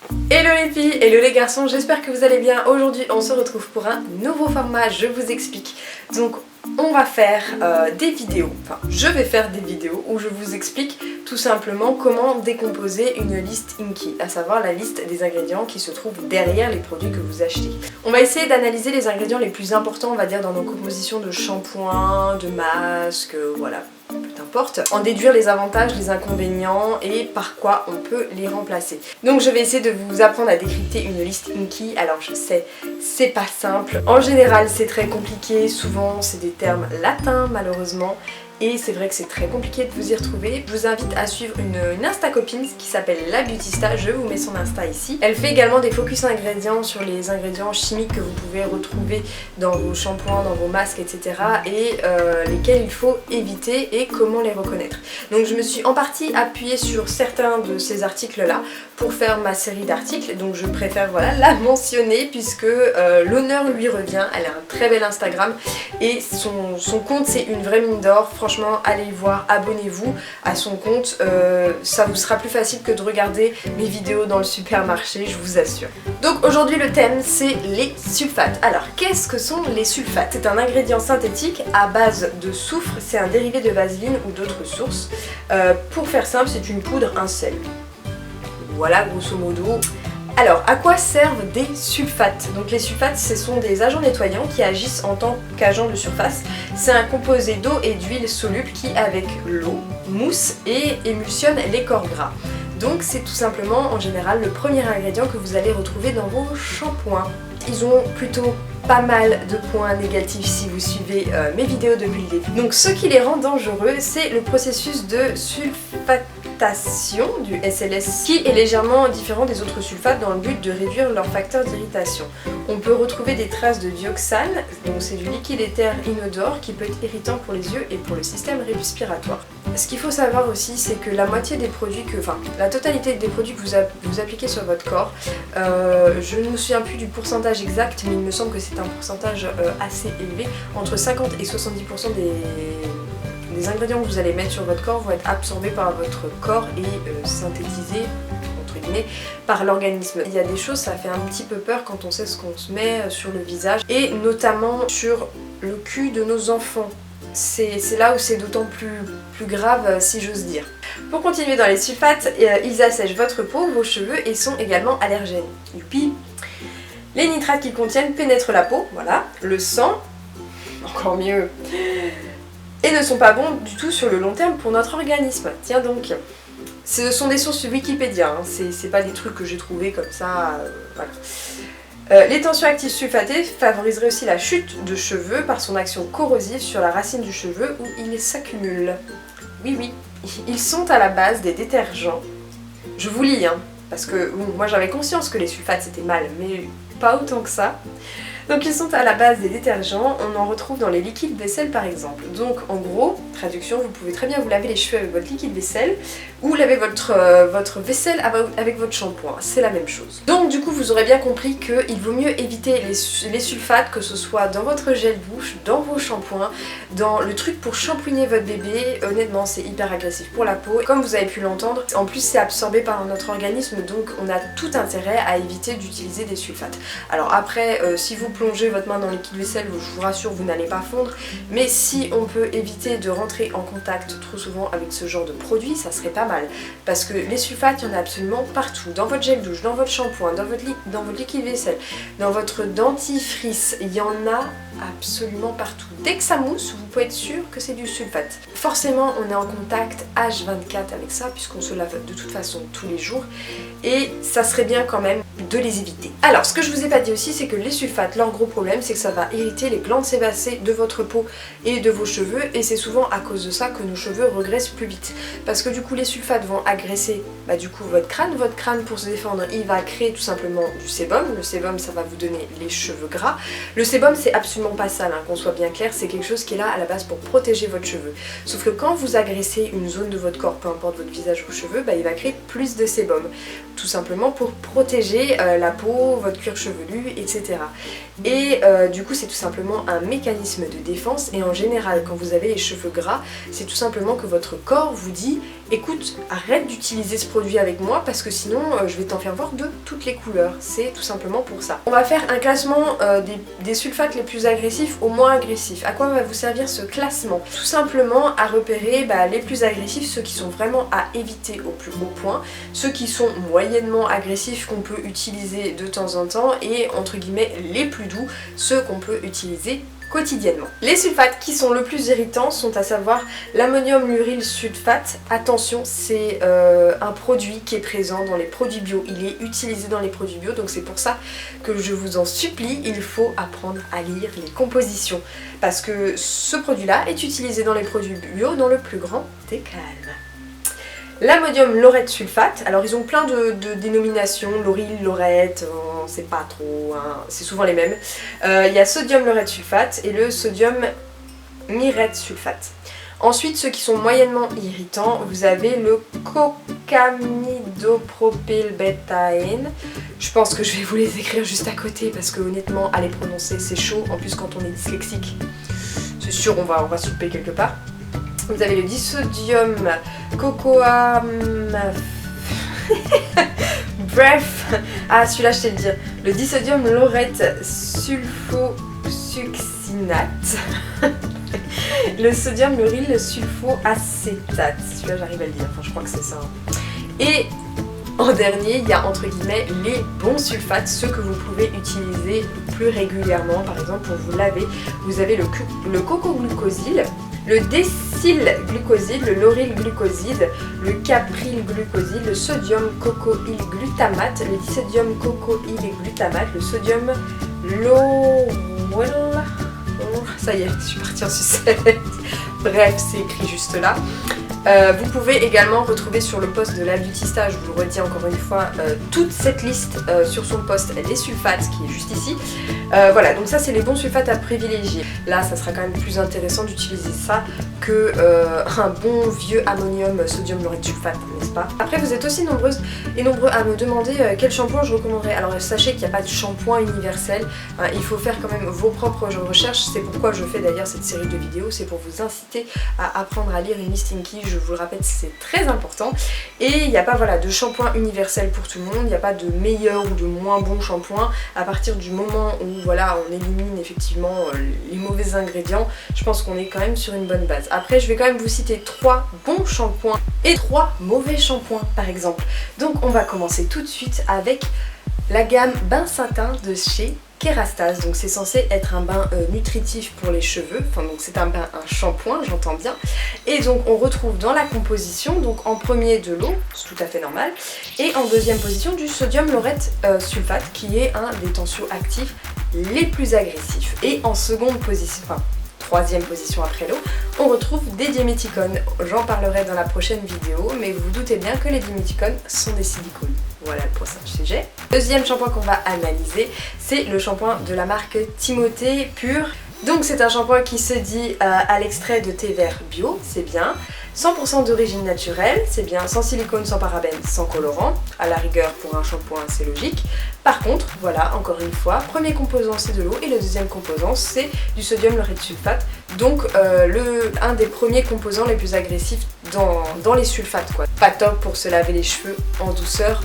Hello les filles, hello les garçons, j'espère que vous allez bien. Aujourd'hui on se retrouve pour un nouveau format, je vous explique. Donc on va faire des vidéos, enfin je vais faire des vidéos où je vous explique tout simplement comment décomposer une liste Inky, à savoir la liste des ingrédients qui se trouvent derrière les produits que vous achetez. On va essayer d'analyser les ingrédients les plus importants, on va dire, dans nos compositions de shampoing, de masques, voilà. Peu importe, en déduire les avantages, les inconvénients et par quoi on peut les remplacer. Donc je vais essayer de vous apprendre à décrypter une liste Inky. Alors je sais, c'est pas simple. En général c'est très compliqué, souvent c'est des termes latins malheureusement. Et c'est vrai que c'est très compliqué de vous y retrouver. Je vous invite à suivre une Insta copine qui s'appelle La Beautista, je vous mets son Insta ici. Elle fait également des focus ingrédients sur les ingrédients chimiques que vous pouvez retrouver dans vos shampoings, dans vos masques, etc. Et lesquels il faut éviter et comment les reconnaître. Donc je me suis en partie appuyée sur certains de ces articles-là pour faire ma série d'articles. Donc je préfère voilà, la mentionner puisque l'honneur lui revient. Elle a un très bel Instagram et son compte c'est une vraie mine d'or. Franchement, allez le voir, abonnez-vous à son compte, ça vous sera plus facile que de regarder mes vidéos dans le supermarché, je vous assure. Donc aujourd'hui le thème c'est les sulfates. Alors qu'est-ce que sont les sulfates? C'est un ingrédient synthétique à base de soufre, c'est un dérivé de vaseline ou d'autres sources. Pour faire simple, c'est une poudre, un sel. Voilà grosso modo. Alors, à quoi servent des sulfates? Donc les sulfates, ce sont des agents nettoyants qui agissent en tant qu'agents de surface. C'est un composé d'eau et d'huile soluble qui, avec l'eau, mousse et émulsionne les corps gras. Donc c'est tout simplement, en général, le premier ingrédient que vous allez retrouver dans vos shampoings. Ils ont plutôt pas mal de points négatifs si vous suivez mes vidéos depuis le début. Donc ce qui les rend dangereux, c'est le processus de sulfatation du SLS qui est légèrement différent des autres sulfates dans le but de réduire leur facteur d'irritation. On peut retrouver des traces de dioxane, donc c'est du liquide éther inodore qui peut être irritant pour les yeux et pour le système respiratoire. Ce qu'il faut savoir aussi, c'est que la moitié des produits la totalité des produits que vous appliquez sur votre corps, je ne me souviens plus du pourcentage exact, mais il me semble que c'est un pourcentage assez élevé, entre 50 et 70% des ingrédients que vous allez mettre sur votre corps vont être absorbés par votre corps et synthétisés entre guillemets par l'organisme. Il y a des choses, ça fait un petit peu peur quand on sait ce qu'on se met sur le visage et notamment sur le cul de nos enfants. C'est là où c'est d'autant plus grave si j'ose dire. Pour continuer dans les sulfates, ils assèchent votre peau, vos cheveux et sont également allergènes. Youpi. Les nitrates qu'ils contiennent pénètrent la peau, voilà, le sang, encore mieux, et ne sont pas bons du tout sur le long terme pour notre organisme. Tiens donc. Ce sont des sources Wikipédia, hein. C'est pas des trucs que j'ai trouvés comme ça, voilà. Les tensioactifs sulfatés favoriseraient aussi la chute de cheveux par son action corrosive sur la racine du cheveu où ils s'accumulent. Oui, oui, ils sont à la base des détergents. Je vous lis, hein, parce que bon, moi j'avais conscience que les sulfates c'était mal, mais pas autant que ça. Donc ils sont à la base des détergents, on en retrouve dans les liquides vaisselle par exemple. Donc en gros, traduction, vous pouvez très bien vous laver les cheveux avec votre liquide vaisselle ou laver votre vaisselle avec votre shampoing, c'est la même chose. Donc du coup vous aurez bien compris qu'il vaut mieux éviter les sulfates, que ce soit dans votre gel douche, dans vos shampoings, dans le truc pour shampouiner votre bébé. Honnêtement c'est hyper agressif pour la peau, comme vous avez pu l'entendre. En plus c'est absorbé par notre organisme, donc on a tout intérêt à éviter d'utiliser des sulfates. Alors après, si vous plongez votre main dans le liquide vaisselle, je vous rassure, vous n'allez pas fondre, mais si on peut éviter de rentrer en contact trop souvent avec ce genre de produit, ça serait pas mal, parce que les sulfates, il y en a absolument partout, dans votre gel douche, dans votre shampoing, dans votre liquide vaisselle, dans votre dentifrice, il y en a absolument partout. Dès que ça mousse, vous pouvez être sûr que c'est du sulfate. Forcément, on est en contact H24 avec ça, puisqu'on se lave de toute façon tous les jours, et ça serait bien quand même de les éviter. Alors, ce que je vous ai pas dit aussi, c'est que les sulfates, leur gros problème, c'est que ça va irriter les glandes sébacées de votre peau et de vos cheveux, et c'est souvent à cause de ça que nos cheveux regressent plus vite. Parce que du coup, les sulfates vont agresser du coup votre crâne pour se défendre, il va créer tout simplement du sébum. Le sébum, ça va vous donner les cheveux gras. Le sébum, c'est absolument pas sale, hein, qu'on soit bien clair, c'est quelque chose qui est là à la base pour protéger votre cheveu. Sauf que quand vous agressez une zone de votre corps, peu importe votre visage ou cheveux, il va créer plus de sébum, tout simplement pour protéger la peau, votre cuir chevelu, etc. Et du coup c'est tout simplement un mécanisme de défense, et en général quand vous avez les cheveux gras, c'est tout simplement que votre corps vous dit écoute, arrête d'utiliser ce produit produit avec moi parce que sinon je vais t'en faire voir de toutes les couleurs. C'est tout simplement pour ça. On va faire un classement des sulfates les plus agressifs au moins agressifs. À quoi va vous servir ce classement? Tout simplement à repérer les plus agressifs, ceux qui sont vraiment à éviter au plus haut point, ceux qui sont moyennement agressifs qu'on peut utiliser de temps en temps et entre guillemets les plus doux, ceux qu'on peut utiliser quotidiennement. Les sulfates qui sont le plus irritants sont à savoir l'ammonium lauryl sulfate. Attention, c'est un produit qui est présent dans les produits bio, il est utilisé dans les produits bio, donc c'est pour ça que je vous en supplie, il faut apprendre à lire les compositions parce que ce produit là est utilisé dans les produits bio dans le plus grand des calmes. L'ammonium laureth sulfate, alors ils ont plein de dénominations, lauryl, laureth, on sait pas trop, hein, c'est souvent les mêmes. Il y a sodium laureth sulfate et le sodium myrète sulfate. Ensuite, ceux qui sont moyennement irritants, vous avez le cocamidopropylbétaène. Je pense que je vais vous les écrire juste à côté parce que honnêtement, à les prononcer c'est chaud, en plus quand on est dyslexique, c'est sûr on va souper quelque part. Vous avez le disodium cocoam... Bref, ah celui-là je sais le dire. Le disodium laureth sulfosuccinate. Le sodium lauryl sulfoacétate. Celui-là j'arrive à le dire, enfin je crois que c'est ça. Et en dernier, il y a entre guillemets les bons sulfates, ceux que vous pouvez utiliser plus régulièrement. Par exemple pour vous laver, vous avez le cocoglucosyle, le décylglucoside, le laurylglucoside, le capryl-glucoside, le sodium cocoïl-glutamate, le disodium cocoïl-glutamate, le sodium lauryl... Ça y est, je suis partie en sucette. Bref, c'est écrit juste là. Vous pouvez également retrouver sur le post de l'Albutista, je vous le redis encore une fois, toute cette liste sur son post les sulfates qui est juste ici. Voilà, donc ça c'est les bons sulfates à privilégier. Là ça sera quand même plus intéressant d'utiliser ça que un bon vieux ammonium sodium laureth sulfate, n'est-ce pas? Après vous êtes aussi nombreuses et nombreux à me demander quel shampoing je recommanderais. Alors sachez qu'il n'y a pas de shampoing universel, il faut faire quand même vos propres recherches. C'est pourquoi je fais d'ailleurs cette série de vidéos, c'est pour vous inciter à apprendre à lire une listing key. Je vous le rappelle, c'est très important. Et il n'y a pas de shampoing universel pour tout le monde, il n'y a pas de meilleur ou de moins bon shampoing. À partir du moment où on élimine effectivement les mauvais ingrédients, je pense qu'on est quand même sur une bonne base. Après je vais quand même vous citer 3 bons shampoings et 3 mauvais shampoings par exemple. Donc on va commencer tout de suite avec la gamme bain satin de chez Kerastase. Donc c'est censé être un bain nutritif pour les cheveux, enfin donc c'est un shampoing, j'entends bien. Et donc on retrouve dans la composition, donc en premier de l'eau, c'est tout à fait normal, et en deuxième position du sodium laureth sulfate qui est un des tensioactifs les plus agressifs. Et en seconde position, enfin troisième position après l'eau, on retrouve des diméthicones. J'en parlerai dans la prochaine vidéo, mais vous vous doutez bien que les diméthicones sont des silicones. Voilà pour ça, sujet. Deuxième shampoing qu'on va analyser, c'est le shampoing de la marque Timothée Pur. Donc c'est un shampoing qui se dit à l'extrait de thé vert bio, c'est bien. 100% d'origine naturelle, c'est bien, sans silicone, sans parabènes, sans colorant. À la rigueur, pour un shampoing, c'est logique. Par contre, voilà, encore une fois, premier composant c'est de l'eau et le deuxième composant c'est du sodium laureth sulfate. Donc un des premiers composants les plus agressifs dans les sulfates quoi. Pas top pour se laver les cheveux en douceur.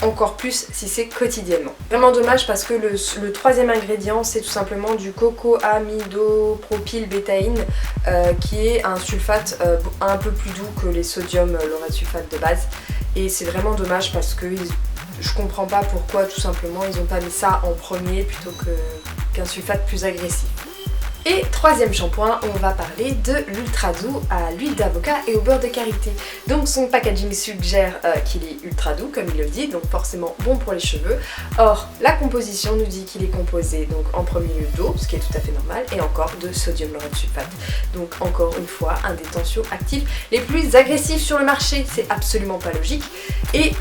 Encore plus si c'est quotidiennement. Vraiment dommage parce que le troisième ingrédient c'est tout simplement du cocoamidopropylbétaïne qui est un sulfate un peu plus doux que les sodium laureth sulfate de base. Et c'est vraiment dommage parce que je comprends pas pourquoi tout simplement ils ont pas mis ça en premier plutôt qu'un sulfate plus agressif. Et troisième shampoing, on va parler de l'ultra doux à l'huile d'avocat et au beurre de karité. Donc son packaging suggère qu'il est ultra doux comme il le dit, donc forcément bon pour les cheveux. Or la composition nous dit qu'il est composé donc en premier lieu d'eau, ce qui est tout à fait normal, et encore de sodium laureth sulfate. Donc encore une fois un des tensioactifs les plus agressifs sur le marché, c'est absolument pas logique. Et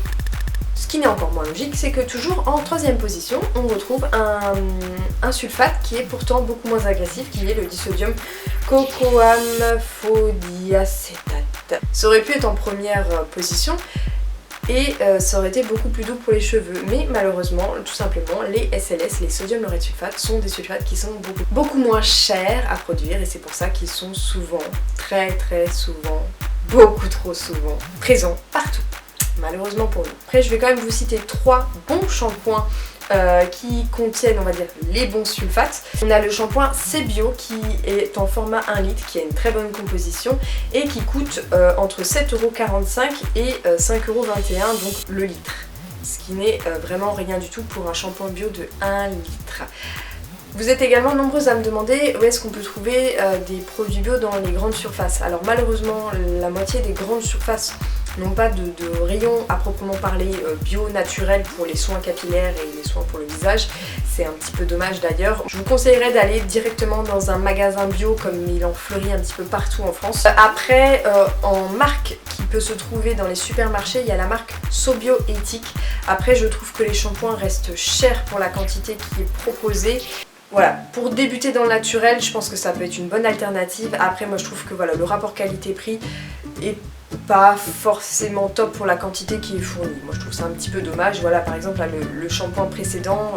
ce qui n'est encore moins logique, c'est que toujours en troisième position, on retrouve un sulfate qui est pourtant beaucoup moins agressif, qui est le disodium cocoamphodiacétate. Ça aurait pu être en première position et ça aurait été beaucoup plus doux pour les cheveux, mais malheureusement, tout simplement, les SLS, les sodium laureth sulfate, sont des sulfates qui sont beaucoup moins chers à produire et c'est pour ça qu'ils sont souvent, très souvent, beaucoup trop souvent, présents partout. malheureusement pour nous. Après je vais quand même vous citer 3 bons shampoings qui contiennent, on va dire, les bons sulfates. On a le shampoing C-Bio qui est en format 1 litre, qui a une très bonne composition et qui coûte entre 7,45€ et 5,21€, donc le litre. Ce qui n'est vraiment rien du tout pour un shampoing bio de 1 litre. Vous êtes également nombreuses à me demander où est-ce qu'on peut trouver des produits bio dans les grandes surfaces. Alors malheureusement, la moitié des grandes surfaces n'ont pas de rayon à proprement parler bio naturel pour les soins capillaires et les soins pour le visage. C'est un petit peu dommage d'ailleurs. Je vous conseillerais d'aller directement dans un magasin bio comme il en fleurit un petit peu partout en France. Après, en marque qui peut se trouver dans les supermarchés, il y a la marque Sobio Éthique. Après, je trouve que les shampoings restent chers pour la quantité qui est proposée. Voilà, pour débuter dans le naturel, je pense que ça peut être une bonne alternative. Après, moi je trouve que voilà, le rapport qualité-prix est pas forcément top pour la quantité qui est fournie. Moi je trouve ça un petit peu dommage. Voilà, par exemple là, le shampoing précédent,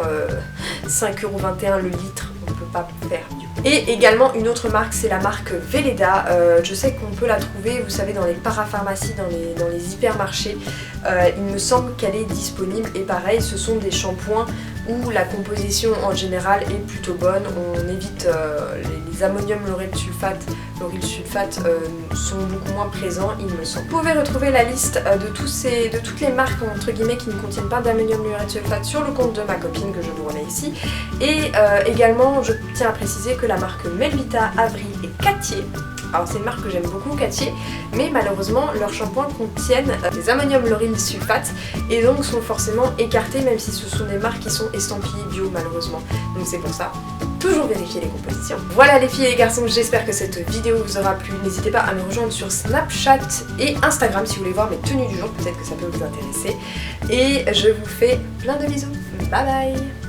5,21€ le litre, on peut pas faire mieux. Et également une autre marque, c'est la marque Velleda. Je sais qu'on peut la trouver, vous savez, dans les parapharmacies, dans les hypermarchés. Il me semble qu'elle est disponible et pareil, ce sont des shampoings où la composition en général est plutôt bonne. On évite les ammonium lauryl sulfate sont beaucoup moins présents, il me semble. Vous pouvez retrouver la liste de toutes les marques entre guillemets qui ne contiennent pas d'ammonium lauryl sulfate sur le compte de ma copine que je vous remets ici. Et également, je tiens à préciser que la marque Melvita, Avril et Cattier, alors c'est une marque que j'aime beaucoup, Cattier, mais malheureusement leurs shampoings contiennent des ammonium lauryl sulfate et donc sont forcément écartés même si ce sont des marques qui sont estampillées bio malheureusement. Donc c'est pour ça, toujours vérifier les compositions. Voilà les filles et les garçons, j'espère que cette vidéo vous aura plu. N'hésitez pas à me rejoindre sur Snapchat et Instagram si vous voulez voir mes tenues du jour, peut-être que ça peut vous intéresser. Et je vous fais plein de bisous. Bye bye!